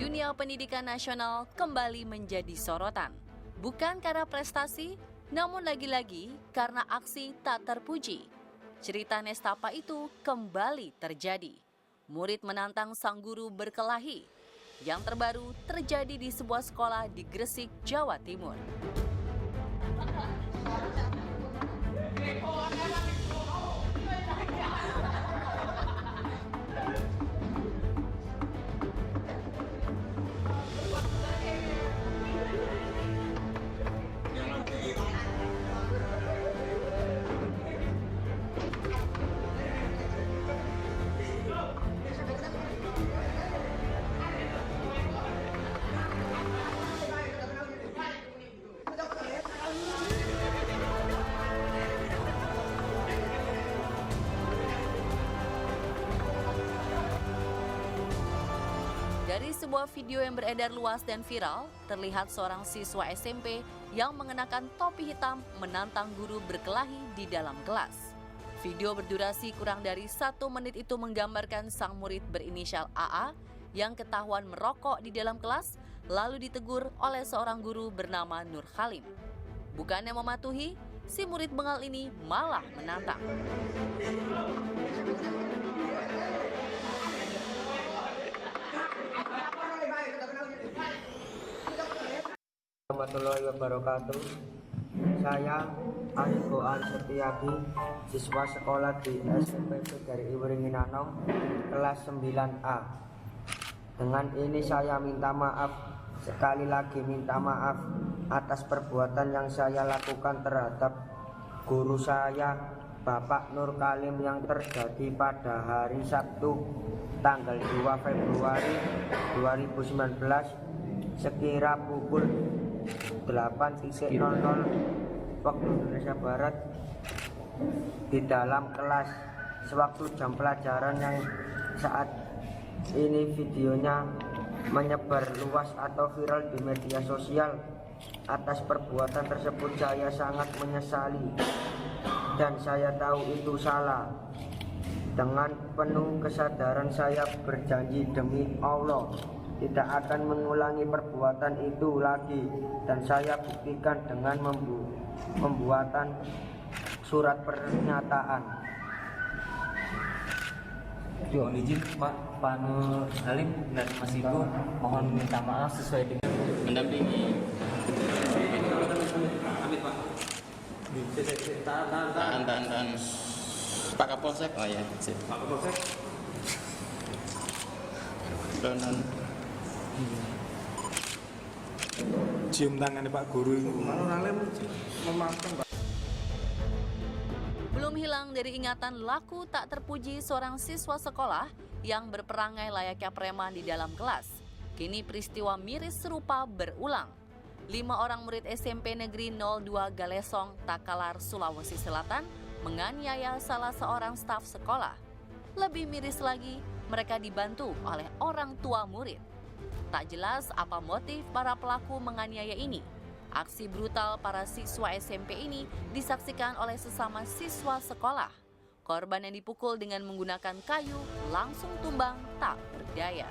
dunia pendidikan nasional kembali menjadi sorotan. Bukan karena prestasi, namun lagi-lagi karena aksi tak terpuji. Cerita nestapa itu kembali terjadi. Murid menantang sang guru berkelahi. Yang terbaru terjadi di sebuah sekolah di Gresik, Jawa Timur. Dari sebuah video yang beredar luas dan viral, terlihat seorang siswa SMP yang mengenakan topi hitam menantang guru berkelahi di dalam kelas. Video berdurasi kurang dari 1 menit itu menggambarkan sang murid berinisial AA yang ketahuan merokok di dalam kelas, lalu ditegur oleh seorang guru bernama Nur Halim. Bukannya mematuhi, si murid bengal ini malah menantang. Warahmatullahi wabarakatuh. Saya Algoan Setiadi, siswa sekolah di SMP dari Iweringinanong, kelas 9A. Dengan ini saya minta maaf, sekali lagi minta maaf atas perbuatan yang saya lakukan terhadap guru saya, Bapak Nur Halim, yang terjadi pada hari Sabtu tanggal 2 Februari 2019 sekira pukul 8.00 waktu Indonesia Barat di dalam kelas sewaktu jam pelajaran, yang saat ini videonya menyebar luas atau viral di media sosial. Atas perbuatan tersebut saya sangat menyesali dan saya tahu itu salah. Dengan penuh kesadaran saya berjanji demi Allah tidak akan mengulangi perbuatan itu lagi, dan saya buktikan dengan pembuatan surat pernyataan. Mohon izin Pak Nur Halim dan Mas Ibu, mohon minta maaf sesuai dengan mendampingi. Amit Pak. Tahan. Pak Kapolsek, oh ya. Pak Kapolsek. Dan cium tangannya Pak Guru itu memaafkan Pak. Belum hilang dari ingatan laku tak terpuji seorang siswa sekolah yang berperangai layaknya preman di dalam kelas. Kini peristiwa miris serupa berulang. 5 orang murid SMP Negeri 02 Galesong, Takalar, Sulawesi Selatan menganiaya salah seorang staf sekolah. Lebih miris lagi, mereka dibantu oleh orang tua murid. Tak jelas apa motif para pelaku menganiaya ini. Aksi brutal para siswa SMP ini disaksikan oleh sesama siswa sekolah. Korban yang dipukul dengan menggunakan kayu langsung tumbang tak berdaya.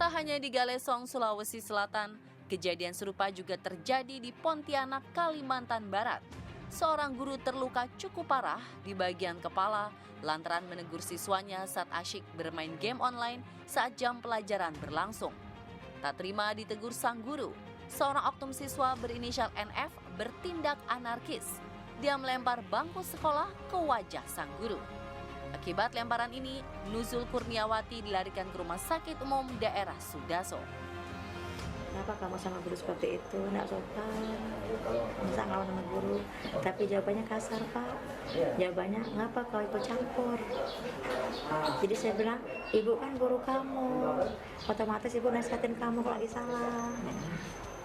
Tak hanya di Galesong, Sulawesi Selatan, kejadian serupa juga terjadi di Pontianak, Kalimantan Barat. Seorang guru terluka cukup parah di bagian kepala lantaran menegur siswanya saat asyik bermain game online saat jam pelajaran berlangsung. Tak terima ditegur sang guru, seorang oknum siswa berinisial NF bertindak anarkis. Dia melempar bangku sekolah ke wajah sang guru. Akibat lemparan ini, Nuzul Kurniawati dilarikan ke Rumah Sakit Umum Daerah Sudaso. Kenapa kamu sama guru seperti itu? Nggak sopan, bisa ngelawan sama guru. Tapi jawabannya kasar, Pak. Jawabannya, ngapa kau ikut campur? Jadi saya bilang, ibu kan guru kamu, otomatis ibu nasihatin kamu kalau lagi salah.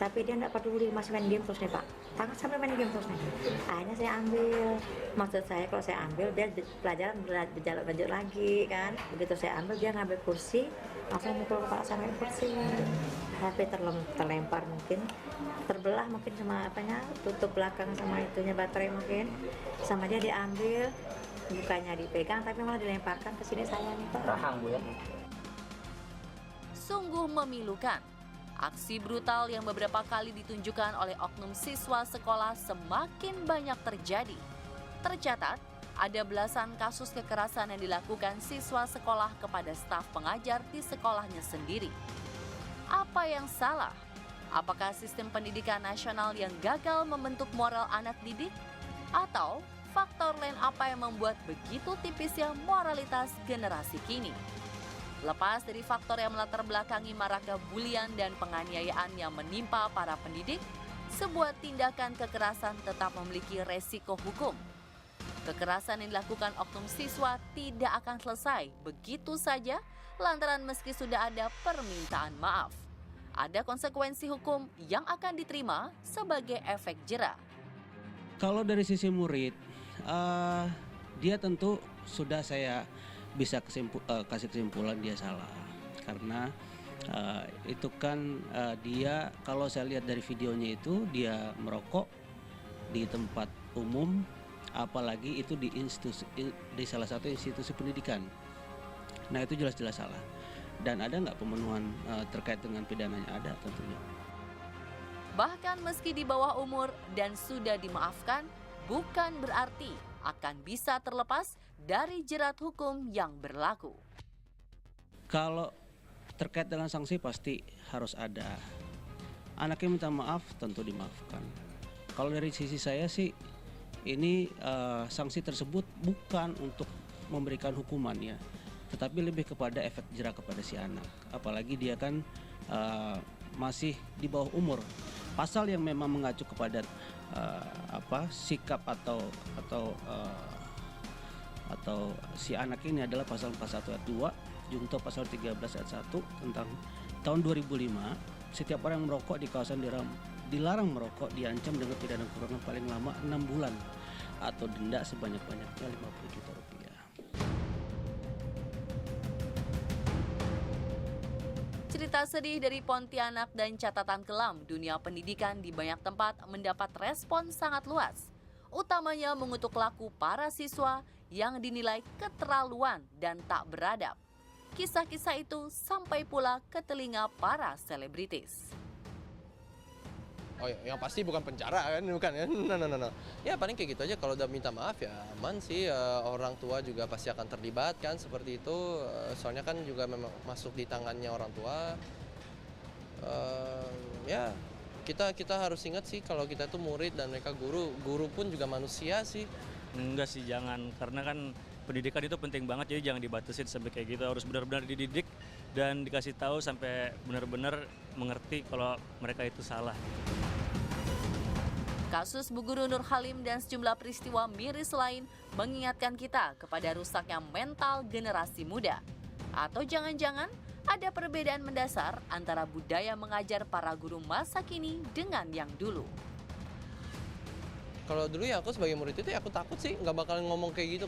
Tapi dia nggak peduli, masih main game terus nih Pak. Tangan sampai main game terus nih. Akhirnya saya ambil. Maksud saya kalau saya ambil, dia pelajaran berjalan lanjut lagi kan. Begitu saya ambil, dia ngambil kursi, langsung mukul kepala sampai pusing. HP terlempar mungkin, terbelah mungkin sama apanya, tutup belakang sama itunya baterai mungkin, sama dia diambil, bukannya dipegang tapi malah dilemparkan ke sini saya nih Pak. Rahang Bu ya. Sungguh memilukan. Aksi brutal yang beberapa kali ditunjukkan oleh oknum siswa sekolah semakin banyak terjadi. Tercatat, ada belasan kasus kekerasan yang dilakukan siswa sekolah kepada staf pengajar di sekolahnya sendiri. Apa yang salah? Apakah sistem pendidikan nasional yang gagal membentuk moral anak didik? Atau faktor lain apa yang membuat begitu tipisnya moralitas generasi kini? Lepas dari faktor yang melatar belakangi maraknya bulian dan penganiayaan yang menimpa para pendidik, sebuah tindakan kekerasan tetap memiliki resiko hukum. Kekerasan yang dilakukan oknum siswa tidak akan selesai begitu saja lantaran meski sudah ada permintaan maaf. Ada konsekuensi hukum yang akan diterima sebagai efek jera. Kalau dari sisi murid, dia tentu sudah saya bisa kasih kesimpulan dia salah. Karena itu kan dia, kalau saya lihat dari videonya itu, dia merokok di tempat umum, apalagi itu di salah satu institusi pendidikan. Nah itu jelas-jelas salah. Dan ada nggak pemenuhan terkait dengan pidananya? Ada tentunya. Bahkan meski di bawah umur dan sudah dimaafkan, bukan berarti akan bisa terlepas dari jerat hukum yang berlaku. Kalau terkait dengan sanksi pasti harus ada. Anaknya minta maaf, tentu dimaafkan. Kalau dari sisi saya sih, ini sanksi tersebut bukan untuk memberikan hukuman ya, tetapi lebih kepada efek jera kepada si anak. Apalagi dia kan masih di bawah umur. Pasal yang memang mengacu kepada sikap atau si anak ini adalah pasal 41 ayat 2, junto pasal 13 ayat 1 tentang tahun 2005. Setiap orang yang merokok di kawasan dilarang merokok diancam dengan pidana kurungan paling lama 6 bulan atau denda sebanyak-banyaknya 50 juta rupiah. Cerita sedih dari Pontianak dan catatan kelam dunia pendidikan di banyak tempat mendapat respon sangat luas. Utamanya mengutuk laku para siswa yang dinilai keterlaluan dan tak beradab. Kisah-kisah itu sampai pula ke telinga para selebritis. Oh ya, yang pasti bukan penjara kan, bukan ya? No. Ya paling kayak gitu aja, kalau udah minta maaf ya aman sih, orang tua juga pasti akan terlibat kan seperti itu, soalnya kan juga memang masuk di tangannya orang tua. Ya kita harus ingat sih kalau kita tuh murid dan mereka guru pun juga manusia sih. Enggak sih, jangan, karena kan pendidikan itu penting banget, jadi jangan dibatasin sampai kayak gitu, harus benar-benar dididik dan dikasih tahu sampai benar-benar mengerti kalau mereka itu salah. Kasus Bu Guru Nur Halim dan sejumlah peristiwa miris lain mengingatkan kita kepada rusaknya mental generasi muda. Atau jangan-jangan ada perbedaan mendasar antara budaya mengajar para guru masa kini dengan yang dulu. Kalau dulu ya aku sebagai murid itu ya aku takut sih, nggak bakalan ngomong kayak gitu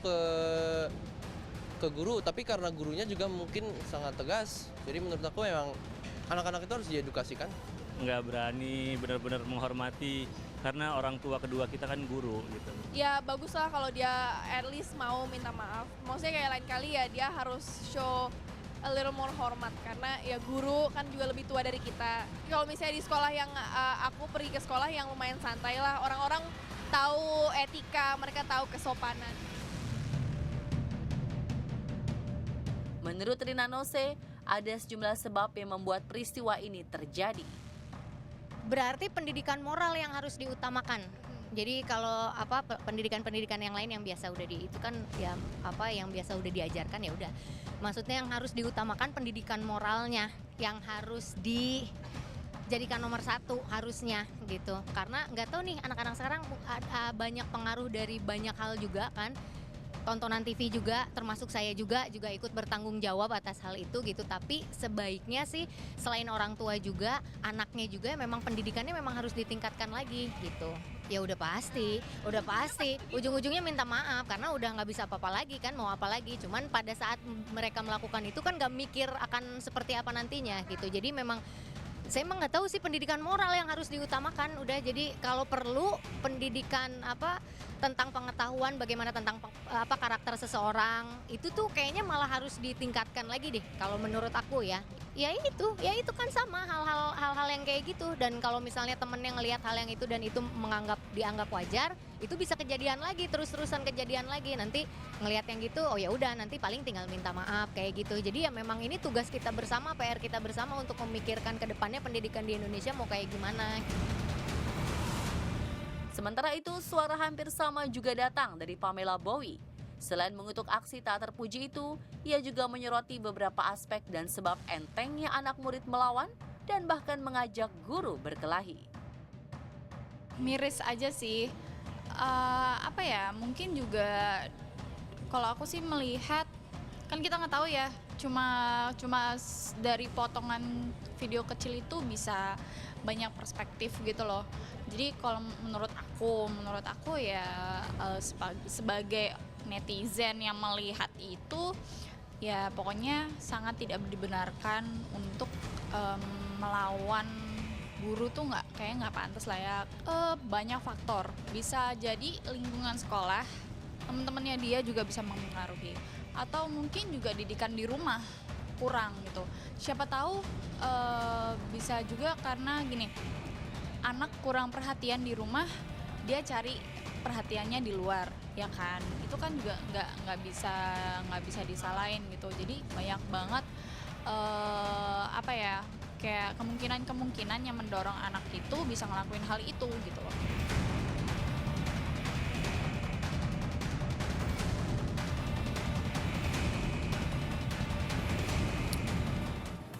ke guru, tapi karena gurunya juga mungkin sangat tegas, jadi menurut aku memang anak-anak itu harus diedukasikan. Nggak berani benar-benar menghormati, karena orang tua kedua kita kan guru gitu. Ya bagus lah kalau dia at least mau minta maaf. Maksudnya kayak lain kali ya dia harus show a little more hormat, karena ya guru kan juga lebih tua dari kita. Kalau misalnya di sekolah yang aku pergi ke sekolah yang lumayan santai lah, orang-orang tahu etika, mereka tahu kesopanan. Menurut Rina Nose, ada sejumlah sebab yang membuat peristiwa ini terjadi. Berarti pendidikan moral yang harus diutamakan. Jadi kalau pendidikan-pendidikan yang lain yang biasa udah itu kan ya yang biasa udah diajarkan ya udah. Maksudnya yang harus diutamakan pendidikan moralnya yang harus dijadikan nomor satu harusnya gitu. Karena nggak tahu nih anak-anak sekarang banyak pengaruh dari banyak hal juga kan. tontonan TV juga, termasuk saya juga ikut bertanggung jawab atas hal itu gitu. Tapi sebaiknya sih selain orang tua juga, anaknya juga memang pendidikannya memang harus ditingkatkan lagi gitu. Ya udah pasti, ujung-ujungnya minta maaf karena udah nggak bisa apa-apa lagi kan, mau apa lagi. Cuman pada saat mereka melakukan itu kan nggak mikir akan seperti apa nantinya gitu. Jadi memang saya emang nggak tahu sih, pendidikan moral yang harus diutamakan. Udah, jadi kalau perlu pendidikan tentang pengetahuan bagaimana tentang karakter seseorang itu tuh kayaknya malah harus ditingkatkan lagi deh kalau menurut aku ya. Ya itu kan sama hal-hal yang kayak gitu. Dan kalau misalnya temen yang ngelihat hal yang itu dan itu dianggap wajar, itu bisa kejadian lagi, terus-terusan kejadian lagi. Nanti ngelihat yang gitu, oh ya udah nanti paling tinggal minta maaf kayak gitu. Jadi ya memang ini tugas kita bersama, PR kita bersama untuk memikirkan ke depannya pendidikan di Indonesia mau kayak gimana. Sementara itu, suara hampir sama juga datang dari Pamela Bowie. Selain mengutuk aksi tak terpuji itu, ia juga menyoroti beberapa aspek dan sebab entengnya anak murid melawan dan bahkan mengajak guru berkelahi. Miris aja sih, mungkin juga kalau aku sih melihat, kan kita nggak tahu ya, cuma dari potongan video kecil itu bisa banyak perspektif gitu loh. Jadi kalau menurut aku ya sebagai netizen yang melihat itu ya pokoknya sangat tidak dibenarkan untuk melawan guru tuh nggak pantas lah ya. Banyak faktor, bisa jadi lingkungan sekolah, teman-temannya dia juga bisa mempengaruhi, atau mungkin juga didikan di rumah kurang gitu. Siapa tahu bisa juga karena gini, anak kurang perhatian di rumah, dia cari perhatiannya di luar, ya kan? Itu kan juga nggak bisa disalahin gitu. Jadi banyak banget kayak kemungkinan yang mendorong anak itu bisa ngelakuin hal itu gitu loh.